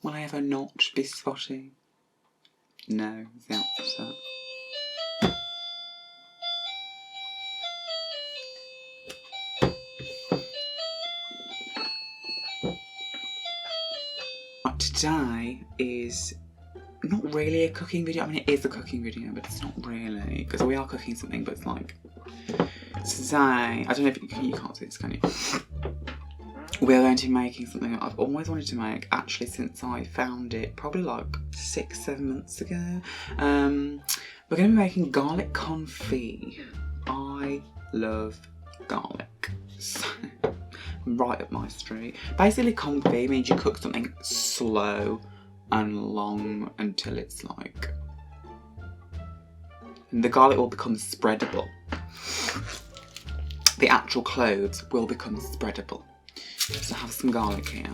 Will I ever not be spotty? No, is the answer. Today is not really a cooking video. I mean, it is a cooking video, but it's not really, because we are cooking something, but it's like, today, I don't know if you can't see this, can you? We're going to be making something that I've always wanted to make, actually, since I found it, probably like 6-7 months ago. We're going to be making garlic confit. I love garlic. So, right up my street. Basically, confit means you cook something slow and long until it's like... And the garlic will become spreadable. The actual cloves will become spreadable. So I have some garlic here.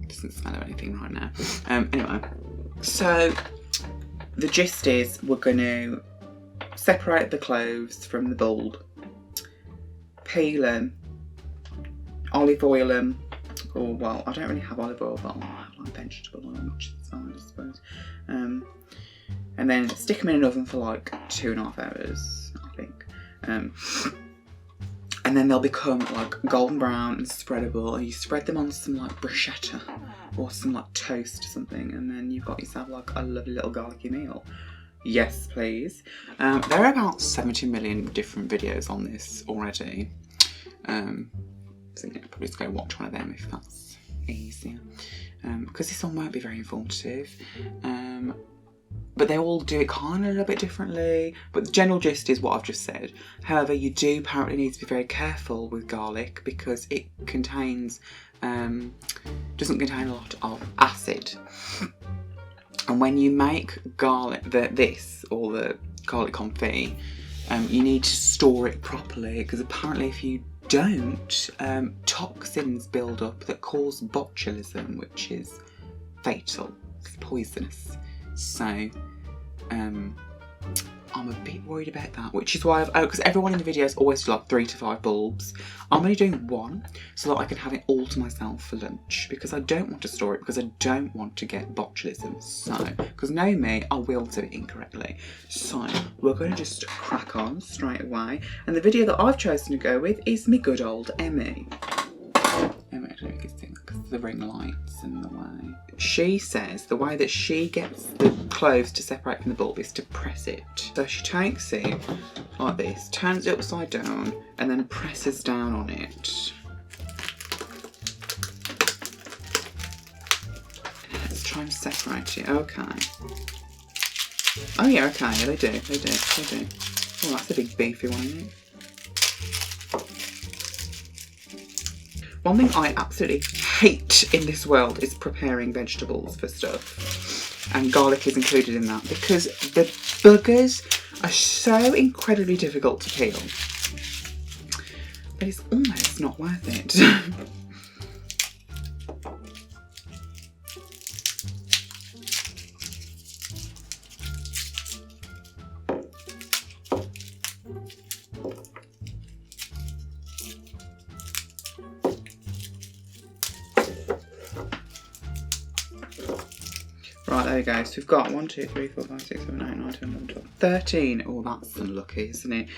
Doesn't smell of anything right now. Anyway, so the gist is we're going to separate the cloves from the bulb, peel them, olive oil them, or well, I don't really have olive oil, but I have like vegetable oil, which is fine, I suppose. And then stick them in an oven for like 2.5 hours, I think. And then they'll become like golden brown and spreadable. And you spread them on some like bruschetta or some like toast or something, and then you've got yourself like a lovely little garlicky meal. Yes, please. There are about 70 million different videos on this already. So yeah, probably just go watch one of them if that's easier. Because this one won't be very informative. But they all do it kind of a little bit differently. But the general gist is what I've just said. However, you do apparently need to be very careful with garlic because it contains, doesn't contain a lot of acid. And when you make garlic, or the garlic confit, you need to store it properly because apparently if you don't, toxins build up that cause botulism, which is fatal. It's poisonous. So, I'm a bit worried about that, which is why because everyone in the videos always do like 3 to 5 bulbs. I'm only doing 1 so that I can have it all to myself for lunch because I don't want to store it because I don't want to get botulism. So, because know me, I will do it incorrectly. So, we're going to just crack on straight away. And the video that I've chosen to go with is me good old Emmy. Emmy, I don't know if you can see because of the ring lights and the way. She says the way that she gets the cloves to separate from the bulb is to press it. So she takes it like this, turns it upside down, and then presses down on it. Let's try and separate it. Okay. Oh yeah, okay, yeah, they do. Oh, that's a big beefy one, isn't it? One thing I absolutely hate in this world is preparing vegetables for stuff. And garlic is included in that because the buggers are so incredibly difficult to peel. But it's almost not worth it. Right, there we go. So we've got 1, 2, 3, 4, 5, 6, 7, 8, 9, 10, 11, 12, 13. Oh, that's unlucky, isn't it?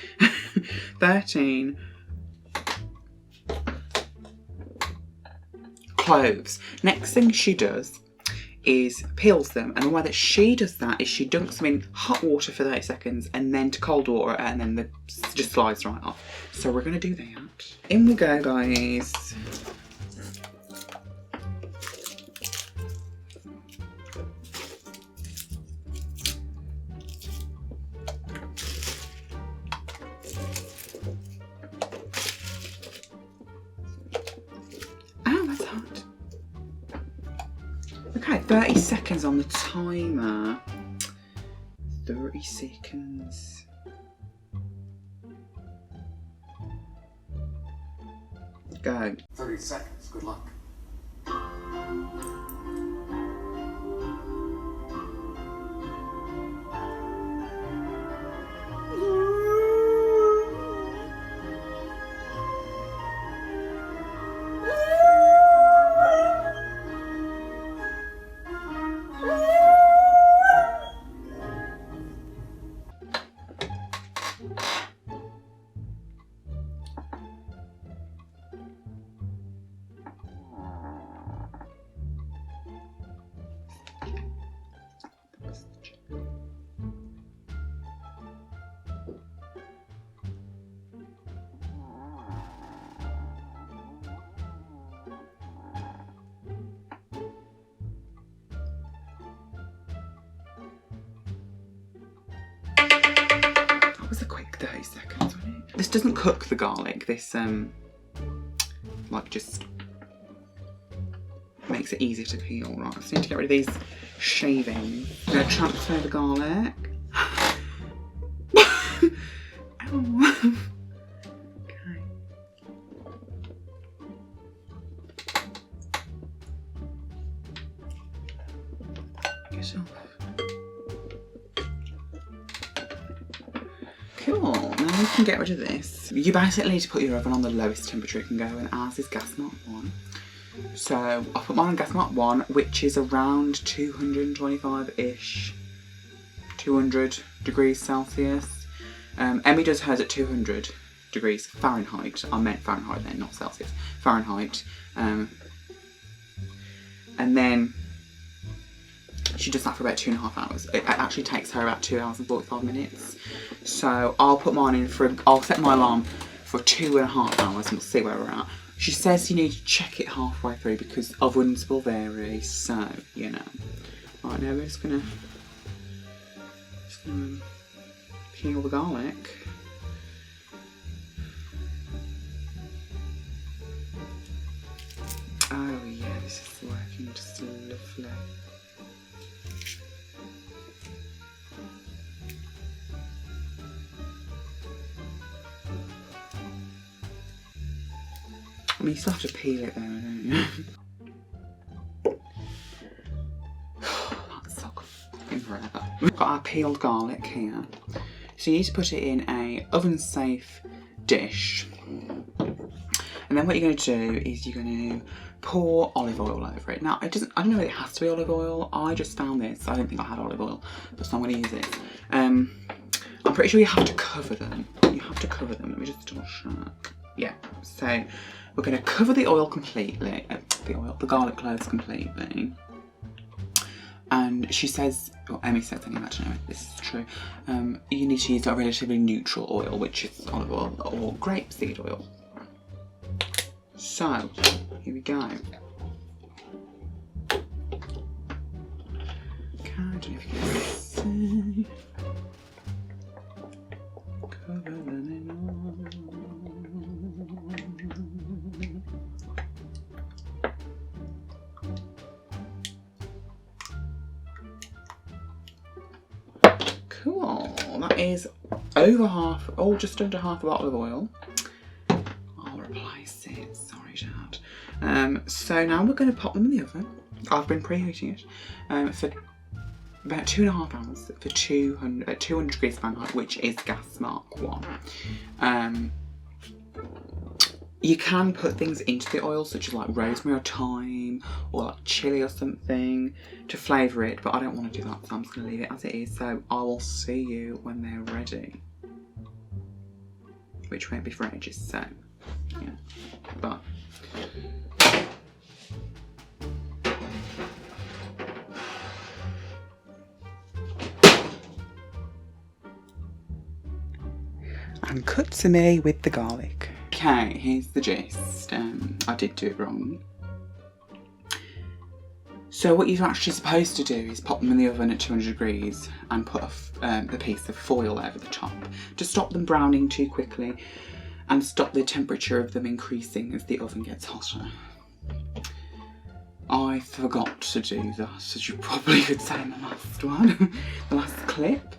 13 cloves. Next thing she does is peels them, and the way that she does that is she dunks them in hot water for 30 seconds and then to cold water, and then the just slides right off. So we're going to do that. In we go, guys. Okay, 30 seconds on the timer. 30 seconds. Go. 30 seconds, good luck. 30 seconds on it. This doesn't cook the garlic. This like just makes it easier to peel. Right, I just need to get rid of these shavings. I'm going to transfer the garlic. Ow. Okay. Get off. Cool, now we can get rid of this. You basically need to put your oven on the lowest temperature it can go, and ours is gas mark 1. So I'll put mine on gas mark 1, which is around 225-ish, 200 degrees Celsius. Emmy does hers at 200 degrees Fahrenheit. I meant Fahrenheit then, not Celsius. Fahrenheit. And then she does that for about 2.5 hours. It actually takes her about 2 hours and 45 minutes. So I'll put mine in for, I'll set my alarm for 2.5 hours and we'll see where we're at. She says you need to check it halfway through because ovens will vary, so, you know. Right, now we're just gonna peel the garlic. Oh yeah, this is working just lovely. I mean, you still have to peel it though, don't you? That's so good. Forever. We've got our peeled garlic here. So you need to put it in a oven-safe dish. And then what you're going to do is you're going to pour olive oil over it. Now, I don't know if it has to be olive oil. I just found this. I don't think I had olive oil, but so I'm going to use it. I'm pretty sure you have to cover them. You have to cover them. Let me just double check. Yeah, so we're going to cover the oil completely, the garlic cloves completely. And she says, or Emmy says anyway, I don't know if this is true, you need to use a relatively neutral oil, which is olive oil or grapeseed oil. So, here we go. Okay, I don't know if you can see. Cover them in oil. Cool, that is over half, or just under half a bottle of oil. I'll replace it, sorry Dad. So now we're going to pop them in the oven. I've been preheating it for about 2.5 hours for 200 degrees Fahrenheit, which is gas mark 1. You can put things into the oil, such as like rosemary or thyme, or like chilli or something, to flavour it, but I don't want to do that, so I'm just going to leave it as it is. So I will see you when they're ready, which won't be for ages, so yeah, but and cut to me with the garlic. Okay, here's the gist. I did do it wrong. So what you're actually supposed to do is pop them in the oven at 200 degrees and put a piece of foil over the top to stop them browning too quickly and stop the temperature of them increasing as the oven gets hotter. I forgot to do that, as you probably could say in the last one, the last clip.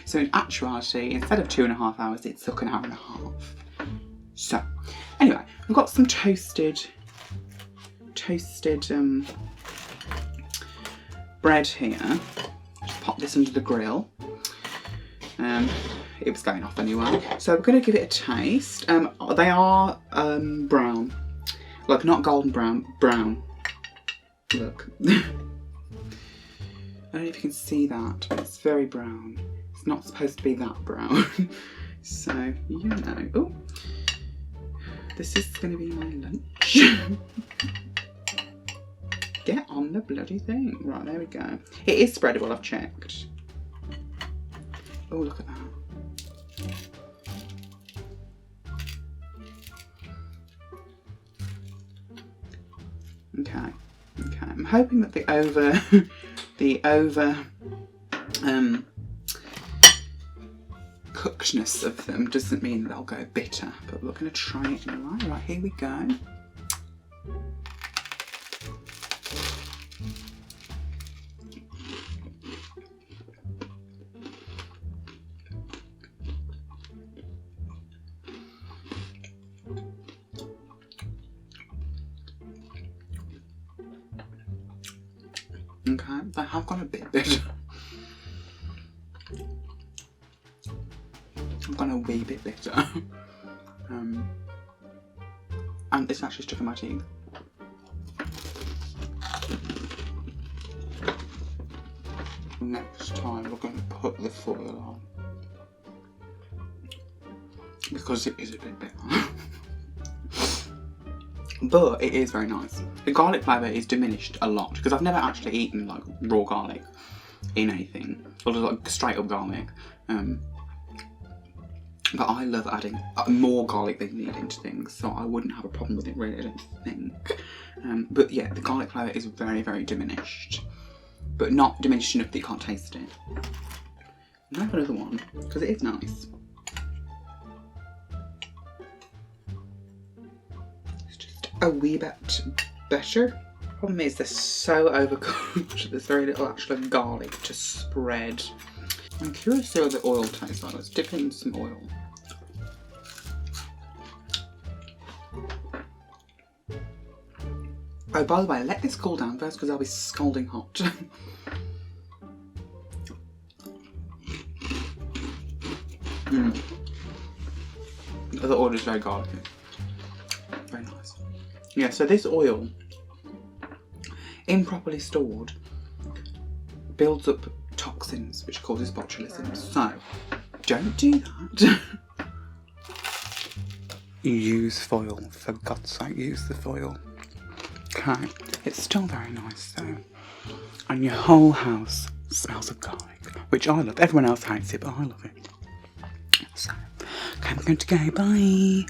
So in actuality, instead of 2.5 hours, it took 1.5 hours. So, anyway, we've got some toasted bread here. Just pop this under the grill. It was going off anyway. So we're going to give it a taste. They are brown, like not golden brown, brown. Look. I don't know if you can see that, but it's very brown. It's not supposed to be that brown. So, you know. Oh, this is going to be my lunch. Get on the bloody thing. Right, there we go. It is spreadable, I've checked. Oh, look at that. Okay, okay. I'm hoping that the over cookedness of them doesn't mean they'll go bitter, but we're going to try it anyway. Right, here we go. Okay, they have gone a bit bitter. I've gone a wee bit bitter. And it's actually stuck in my teeth. Next time we're going to put the foil on. Because it is a bit bitter. But it is very nice. The garlic flavour is diminished a lot because I've never actually eaten like raw garlic in anything, or like straight up garlic. But I love adding more garlic than you need into things, so I wouldn't have a problem with it really, I don't think. But yeah, the garlic flavour is very, very diminished, but not diminished enough that you can't taste it. I'll have another one because it is nice. A wee bit better. Problem is they're so overcooked. There's very little actual garlic to spread. I'm curious to see what the oil tastes like. Let's dip it in some oil. Oh, by the way, let this cool down first because I'll be scalding hot. The other oil is very garlicky. Very nice. Yeah, so this oil, improperly stored, builds up toxins, which causes botulism. So, don't do that. Use foil, for God's sake, use the foil. Okay, it's still very nice though. And your whole house smells of garlic, which I love. Everyone else hates it, but I love it. So, okay, I'm going to go, bye.